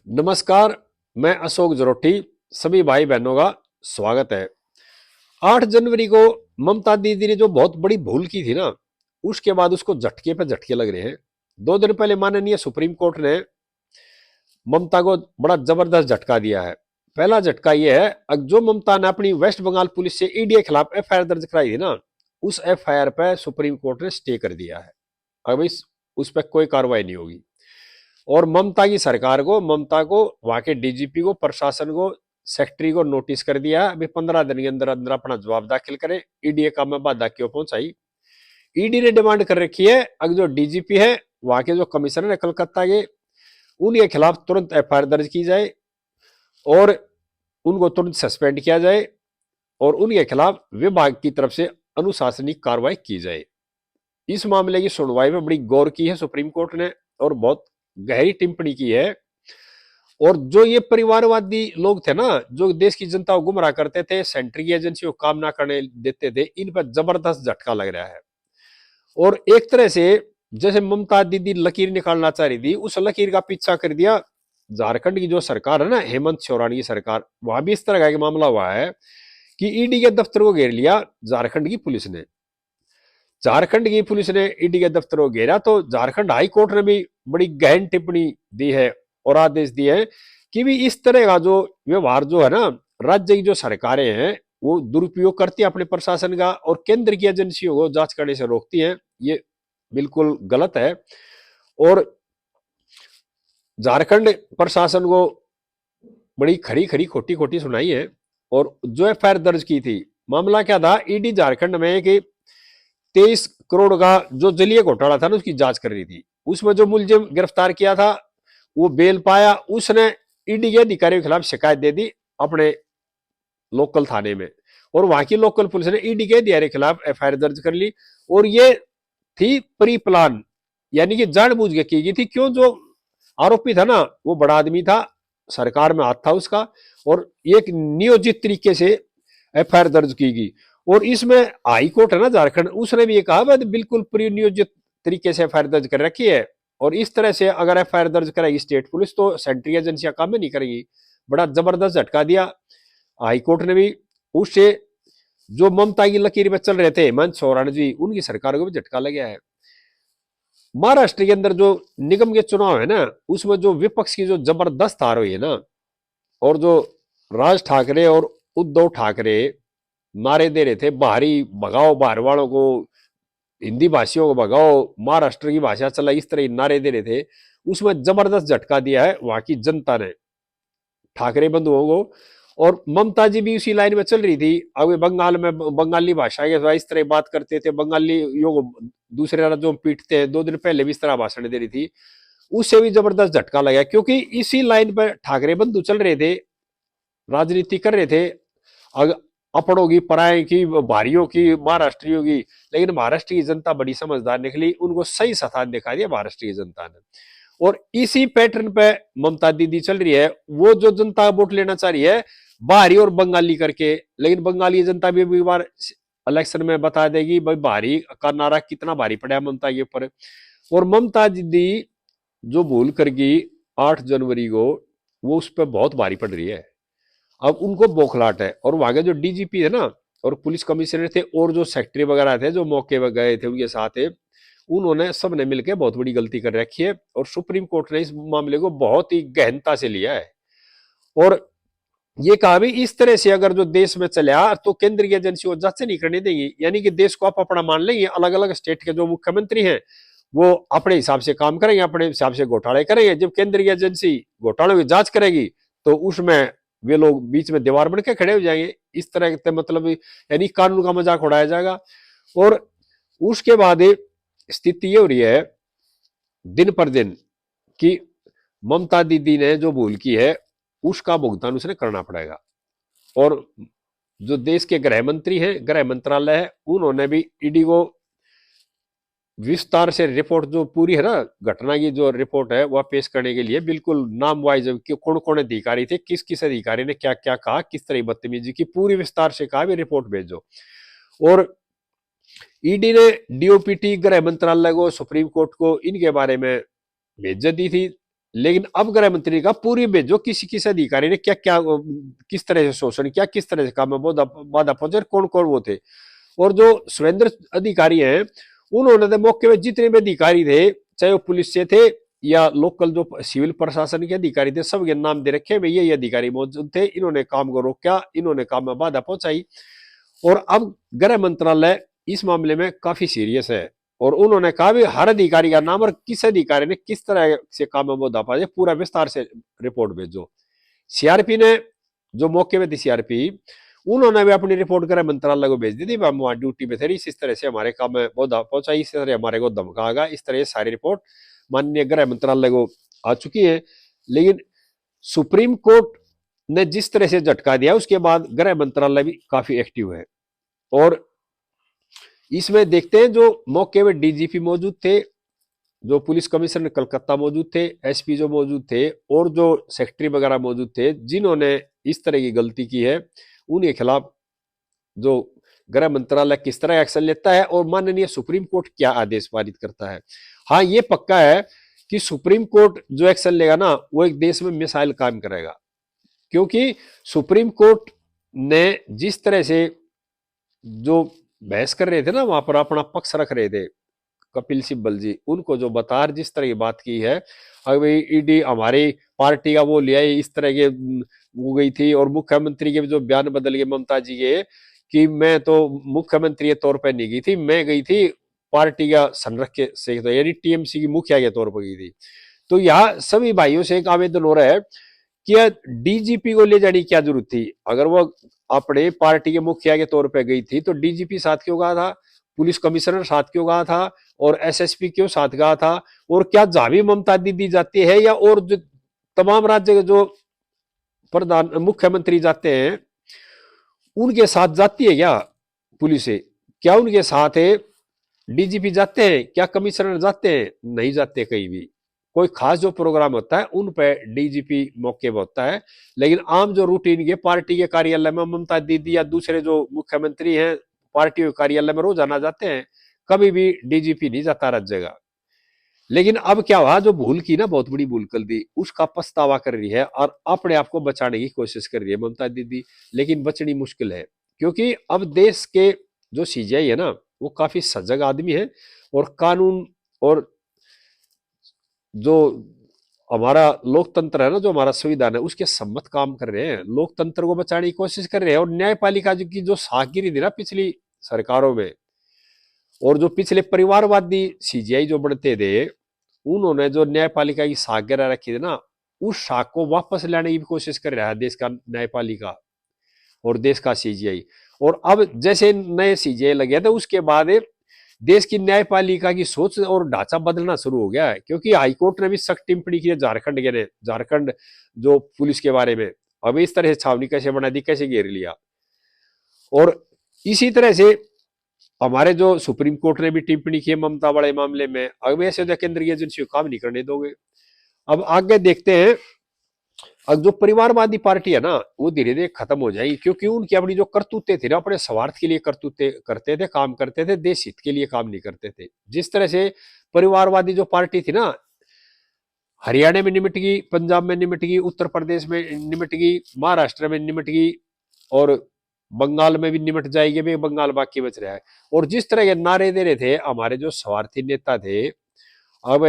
नमस्कार। मैं अशोक जरोटी सभी भाई बहनों का स्वागत है। 8 जनवरी को ममता दीदी ने जो बहुत बड़ी भूल की थी ना, उसके बाद उसको झटके पे झटके लग रहे हैं। 2 दिन पहले माननीय सुप्रीम कोर्ट ने ममता को बड़ा जबरदस्त झटका दिया है। पहला झटका यह है, जो ममता ने अपनी वेस्ट बंगाल पुलिस से ईडी के खिलाफ एफआईआर दर्ज कराई थी ना, उस एफआईआर पे सुप्रीम कोर्ट ने स्टे कर दिया है। अब उस पर कोई कार्रवाई नहीं होगी। और ममता को वहां के डीजीपी को, प्रशासन को, सेक्रेटरी को नोटिस कर दिया है। अभी 15 दिन के अंदर अंदर अपना जवाब दाखिल करें। ईडी काम में बाधा क्यों पहुंचाई। ईडी ने डिमांड कर रखी है, अगर जो डीजीपी है, वहां के जो कमिश्नर है कलकत्ता के, उनके खिलाफ तुरंत एफआईआर दर्ज की जाए और उनको तुरंत सस्पेंड किया जाए और उनके खिलाफ विभाग की तरफ से अनुशासनिक कार्रवाई की जाए। इस मामले की सुनवाई में बड़ी गौर की है सुप्रीम कोर्ट ने और बहुत गहरी टिप्पणी की है। और जो ये परिवारवादी लोग थे ना, जो देश की जनता को गुमराह करते थे, सेंट्रल एजेंसी को काम ना करने देते थे, इन पर जबरदस्त झटका लग रहा है। और एक तरह से जैसे ममता दीदी लकीर निकालना चाह रही थी, उस लकीर का पीछा कर दिया झारखंड की जो सरकार है ना, हेमंत सोरेन की सरकार। वहां भी इस तरह का एक मामला हुआ है कि ईडी के दफ्तर को घेर लिया झारखंड की पुलिस ने। झारखंड की पुलिस ने ईडी के दफ्तर को घेरा तो झारखंड हाई कोर्ट ने भी बड़ी गहन टिप्पणी दी है और आदेश दिए हैं कि भी इस तरह का जो व्यवहार जो है ना, राज्य की जो सरकारें हैं वो दुरुपयोग करती है अपने प्रशासन का और केंद्र की एजेंसियों को जांच करने से रोकती है। ये बिल्कुल गलत है। और झारखंड प्रशासन को बड़ी खरी खरी खोटी खोटी सुनाई है। और जो एफआईआर दर्ज की थी, मामला क्या था, ईडी झारखंड में कि 23 करोड़ का जो जलीय घोटाला था ना, उसकी जांच कर रही थी। उसमें जो मुलजिम गिरफ्तार किया था वो बेल पाया, उसने ईडी के अधिकारियों के खिलाफ शिकायत दे दी अपने लोकल थाने में और वहां की लोकल पुलिस ने ईडी के अधिकारी के खिलाफ एफआईआर दर्ज कर ली। और ये थी प्री प्लान, यानी कि जानबूझ के की गई थी। क्यों, जो आरोपी था ना वो बड़ा आदमी था, सरकार में हाथ था उसका, और एक नियोजित तरीके से एफआईआर दर्ज की गई। और इसमें हाई कोर्ट है ना झारखंड, उसने भी ये कहा बिल्कुल प्रिनियोजित तरीके से एफआईआर दर्ज कर रखी है। और इस तरह से अगर एफआईआर दर्ज कराएगी स्टेट पुलिस तो सेंट्रल एजेंसियां काम में नहीं करेगी। बड़ा जबरदस्त झटका दिया हाई कोर्ट ने भी। उससे जो ममता की लकीर में चल रहे थे हेमंत सोरेन जी, उनकी सरकार को भी झटका लग गया है। महाराष्ट्र के अंदर जो निगम के चुनाव है ना, उसमें जो विपक्ष की जो जबरदस्त हार हुई है ना, और जो राज ठाकरे और उद्धव ठाकरे नारे दे रहे थे, बाहरी भगाओ बाहर वालों को, हिंदी भाषियों को भगाओ, महाराष्ट्र की भाषा चला, इस तरह नारे दे रहे थे, उसमें जबरदस्त झटका दिया है वहां की जनता ने ठाकरे बंधुओं को। और ममता जी भी उसी लाइन में चल रही थी। अब बंगाल में बंगाली भाषा के इस तरह बात करते थे, बंगालियों को दूसरे राज्यों में पीटते हैं, 2 दिन पहले भी इस तरह भाषण दे रही थी। उससे भी जबरदस्त झटका लगा क्योंकि इसी लाइन पर ठाकरे बंधु चल रहे थे, राजनीति कर रहे थे, अपड़ों की, पराये की, भारियों की, महाराष्ट्रियों की। लेकिन महाराष्ट्र की जनता बड़ी समझदार निकली, उनको सही स्थान दिखा दिया महाराष्ट्र की जनता ने। और इसी पैटर्न पे ममता दीदी चल रही है। वो जो जनता वोट लेना चाह रही है बाहरी और बंगाली करके, लेकिन बंगाली जनता भी अगली बार इलेक्शन में बता देगी भाई बाहरी का नारा कितना भारी पड़ा है ममता के ऊपर। और ममता दीदी जो भूल कर गई 8 जनवरी को, वो उस पर बहुत भारी पड़ रही है। अब उनको बौखलाहट है। और वहां के जो डीजीपी है ना और पुलिस कमिश्नर थे और जो सेक्रेटरी वगैरह थे जो मौके पर गए थे उनके साथ है, उन्होंने सबने मिलकर बहुत बड़ी गलती कर रखी है। और सुप्रीम कोर्ट ने इस मामले को बहुत ही गहनता से लिया है और ये कहा भी इस तरह से अगर जो देश में चला तो केंद्र की एजेंसी को जांच नहीं करने देंगी, यानी कि देश को आप अपना मान लेंगे। अलग अलग स्टेट के जो मुख्यमंत्री हैं वो अपने हिसाब से काम करेंगे, अपने हिसाब से घोटाले करेंगे। जब केंद्र की एजेंसी घोटालों की जांच करेगी तो उसमें वे लोग बीच में दीवार बन के खड़े हो जाएंगे। इस तरह के मतलब यानी कानून का मजाक उड़ाया जाएगा। और उसके बाद स्थिति ये हो रही है दिन पर दिन कि ममता दीदी ने जो भूल की है उसका भुगतान उसने करना पड़ेगा। और जो देश के गृह मंत्री हैं, गृह मंत्रालय है, उन्होंने भी ईडी को विस्तार से रिपोर्ट जो पूरी है ना घटना की जो रिपोर्ट है वह पेश करने के लिए बिल्कुल नाम वाइज कौन कौन अधिकारी थे, किस किस अधिकारी ने क्या क्या कहा, किस तरह बदतमीजी की, पूरी विस्तार से कहा भी रिपोर्ट भेजो। और ईडी ने डीओपीटी गृह मंत्रालय को, सुप्रीम कोर्ट को इनके बारे में भेज दी थी। लेकिन अब गृह मंत्री का पूरी भेजो किसी किस अधिकारी ने क्या क्या किस तरह से शोषण किया, किस तरह से काम में बाधा पहुंचे, कौन कौन वो थे। और जो सुरेंद्र अधिकारी हैं उन्होंने तो मौके में जितने भी अधिकारी थे, चाहे वो पुलिस से थे या लोकल जो सिविल प्रशासन के अधिकारी थे, सबके नाम दे रखे भाई ये अधिकारी मौजूद थे, इन्होंने काम को रोका, इन्होंने काम में बाधा पहुंचाई। और अब गृह मंत्रालय इस मामले में काफी सीरियस है और उन्होंने कहा भी हर अधिकारी का नाम और किस अधिकारी ने किस तरह से काम में बाधा पहुंचाई पूरा विस्तार से रिपोर्ट भेजो। सीआरपी ने जो मौके में थी सीआरपी, उन्होंने भी अपनी रिपोर्ट गृह मंत्रालय को भेज दी थी, हम वहां ड्यूटी पे थे, इस तरह से हमारे काम में बाधा पहुंचाई, इस तरह हमारे को धमका गया, इस तरह सारी रिपोर्ट माननीय गृह मंत्रालय को आ चुकी है। लेकिन सुप्रीम कोर्ट ने जिस तरह से झटका दिया उसके बाद गृह मंत्रालय भी काफी एक्टिव है। और इसमें देखते हैं जो मौके में डीजीपी मौजूद थे, जो पुलिस कमिश्नर कलकत्ता मौजूद थे, एसपी जो मौजूद थे और जो सेक्रेटरी वगैरह मौजूद थे, जिन्होंने इस तरह की गलती की है उनके खिलाफ जो गृह मंत्रालय किस तरह एक्शन लेता है और माननीय सुप्रीम कोर्ट क्या आदेश पारित करता है। हाँ, ये पक्का है कि सुप्रीम कोर्ट जो एक्शन लेगा ना वो एक देश में मिसाइल काम करेगा, क्योंकि सुप्रीम कोर्ट ने जिस तरह से जो बहस कर रहे थे ना वहां पर अपना पक्ष रख रहे थे कपिल सिब्बल जी, उनको जो बता जिस तरह की बात की है, अभी ईडी हमारी पार्टी का वो लिया इस तरह के हो गई थी। और मुख्यमंत्री के जो बयान बदल गए ममता जी के कि मैं तो मुख्यमंत्री के तौर पर नहीं गई थी, मैं गई थी पार्टी का संरक्षक से, तो यानी टीएमसी की मुखिया के तौर पर गई थी। तो यहाँ सभी भाइयों से एक आवेदन हो रहा है कि डीजीपी को ले जाने की क्या जरूरत थी। अगर वो अपने पार्टी के मुखिया के तौर पर गई थी तो डीजीपी साथ क्यों गया था, पुलिस कमिश्नर साथ क्यों गया था और एसएसपी क्यों साथ गया था। और क्या जहां भी ममता दी जाती है या और जो तमाम राज्य के जो प्रधान मुख्यमंत्री जाते हैं उनके साथ जाती है क्या पुलिस है, क्या उनके साथ है डीजीपी जाते हैं, क्या कमिश्नर जाते हैं, नहीं जाते कहीं भी। कोई खास जो प्रोग्राम होता है उन पे डीजीपी मौके पर होता है, लेकिन आम जो रूटीन के पार्टी के कार्यालय में ममता दीदी या दूसरे जो मुख्यमंत्री हैं पार्टी के कार्यालय में रोजाना जाते हैं, कभी भी डीजीपी नहीं जाता हर जगह। लेकिन अब क्या हुआ, जो भूल की ना बहुत बड़ी भूल कर दी उसका पछतावा कर रही है और अपने आप को बचाने की कोशिश कर रही है ममता दीदी, लेकिन बचनी मुश्किल है क्योंकि अब देश के जो सीजीआई है ना वो काफी सजग आदमी है और कानून और जो हमारा लोकतंत्र है ना, जो हमारा संविधान है उसके सम्मत काम कर रहे हैं, लोकतंत्र को बचाने की कोशिश कर रहे हैं। और न्यायपालिका की जो साखगिरी थी ना पिछली सरकारों में, और जो पिछले परिवारवादी सीजीआई जो बनते थे उन्होंने जो न्यायपालिका की साखगिरह रखी थी ना, उस साख को वापस लाने की कोशिश कर रहा है देश का न्यायपालिका और देश का सीजीआई। और अब जैसे नए सीजीआई लगे थे उसके बाद देश की न्यायपालिका की सोच और ढांचा बदलना शुरू हो गया है, क्योंकि हाईकोर्ट ने भी सख्त टिप्पणी की है झारखंड के ने, झारखंड जो पुलिस के बारे में अब इस तरह से छावनी कैसे बना दी, कैसे घेर लिया। और इसी तरह से हमारे जो सुप्रीम कोर्ट ने भी टिप्पणी की है ममता वाले मामले में, अब ऐसे केंद्रीय एजेंसी को काम नहीं करने दोगे। अब आगे देखते हैं, अब जो परिवारवादी पार्टी है ना वो धीरे धीरे खत्म हो जाएगी, क्योंकि उनकी अपनी जो करतूते थे ना अपने स्वार्थ के लिए करतूते करते थे, काम करते थे, देश हित के लिए काम नहीं करते थे। जिस तरह से परिवारवादी जो पार्टी थी ना हरियाणा में निमट गई, पंजाब में निमट गई, उत्तर प्रदेश में निमट गई, महाराष्ट्र में निमट गई और बंगाल में भी निमट जाएगी, भी बंगाल बाकी बच रहा है। और जिस तरह के नारे दे रहे थे हमारे जो स्वार्थी नेता थे, अब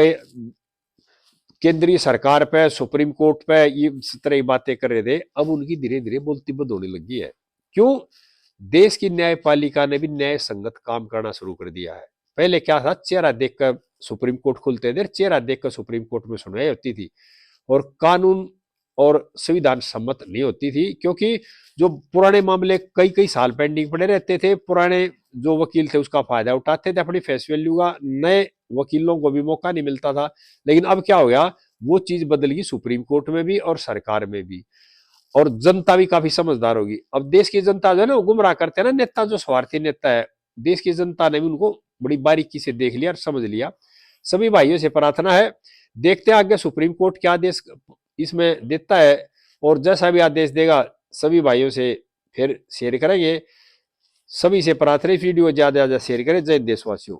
केंद्रीय सरकार पे सुप्रीम कोर्ट पे ये इस तरह की बातें कर रहे थे, अब उनकी धीरे धीरे बोलती बंद होने लगी है। क्यों? देश की न्यायपालिका ने भी न्याय संगत काम करना शुरू कर दिया है। पहले क्या था, चेहरा देखकर सुप्रीम कोर्ट खुलते थे, चेहरा देखकर सुप्रीम कोर्ट में सुनवाई होती थी और कानून और संविधान सम्मत नहीं होती थी, क्योंकि जो पुराने मामले कई कई साल पेंडिंग पड़े रहते थे, पुराने जो वकील थे उसका फायदा उठाते थे अपनी फेस वैल्यू का, नए वकीलों को भी मौका नहीं मिलता था। लेकिन अब क्या हो गया, वो चीज बदल गई सुप्रीम कोर्ट में भी और सरकार में भी, और जनता भी काफी समझदार होगी। अब देश की जनता जो है ना वो गुमराह करते हैं ना नेता, जो स्वार्थी नेता है, देश की जनता ने भी उनको बड़ी बारीकी से देख लिया और समझ लिया। सभी भाइयों से प्रार्थना है, देखते हैं आगे सुप्रीम कोर्ट क्या आदेश इसमें देता है, और जैसा भी आदेश देगा सभी भाइयों से फिर शेयर करेंगे। सभी से प्रार्थना वीडियो ज्यादा से ज्यादा शेयर करें। जय देशवासियों।